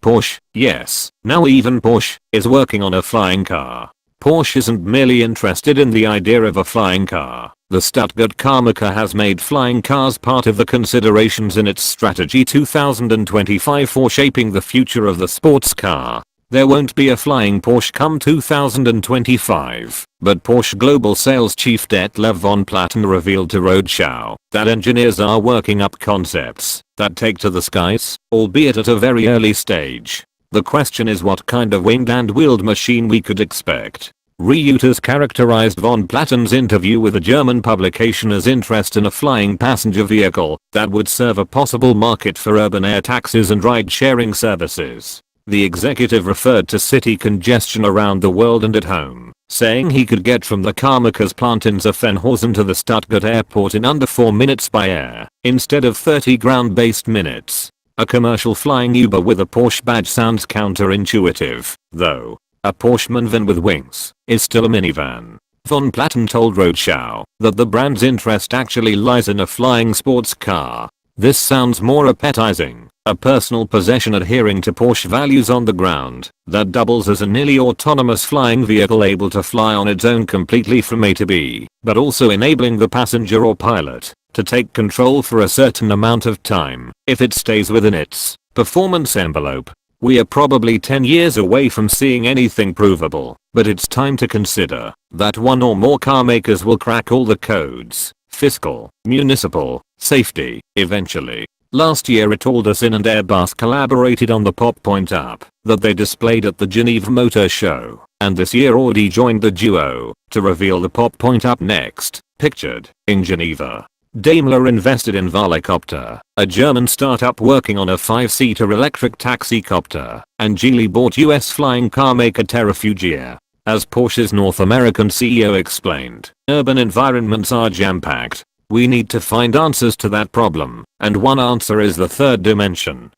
Porsche, yes, now even Porsche is working on a flying car. Porsche isn't merely interested in the idea of a flying car. The Stuttgart carmaker has made flying cars part of the considerations in its strategy 2025 for shaping the future of the sports car. There won't be a flying Porsche come 2025, but Porsche global sales chief Detlev von Platen revealed to Roadshow that engineers are working up concepts that take to the skies, albeit at a very early stage. The question is what kind of winged and wheeled machine we could expect. Reuters characterized von Platen's interview with a German publication as interest in a flying passenger vehicle that would serve a possible market for urban air taxis and ride-sharing services. The executive referred to city congestion around the world and at home, saying he could get from the carmaker's plant in Zuffenhausen to the Stuttgart airport in under 4 minutes by air, instead of 30 ground-based minutes. A commercial flying Uber with a Porsche badge sounds counterintuitive, though. A Porsche minivan with wings is still a minivan. Von Platen told Roadshow that the brand's interest actually lies in a flying sports car. This sounds more appetizing. A personal possession adhering to Porsche values on the ground that doubles as a nearly autonomous flying vehicle able to fly on its own completely from A to B, but also enabling the passenger or pilot to take control for a certain amount of time if it stays within its performance envelope. We are probably 10 years away from seeing anything provable, but it's time to consider that one or more car makers will crack all the codes, fiscal, municipal, safety, eventually. Last year Automotive and Airbus collaborated on the Pop Point app that they displayed at the Geneva Motor Show, and this year Audi joined the duo to reveal the Pop Point app next, pictured in Geneva. Daimler invested in Volocopter, a German startup working on a 5-seater electric taxicopter, and Geely bought US flying car maker Terrafugia. As Porsche's North American CEO explained, urban environments are jam-packed. We need to find answers to that problem, and one answer is the third dimension.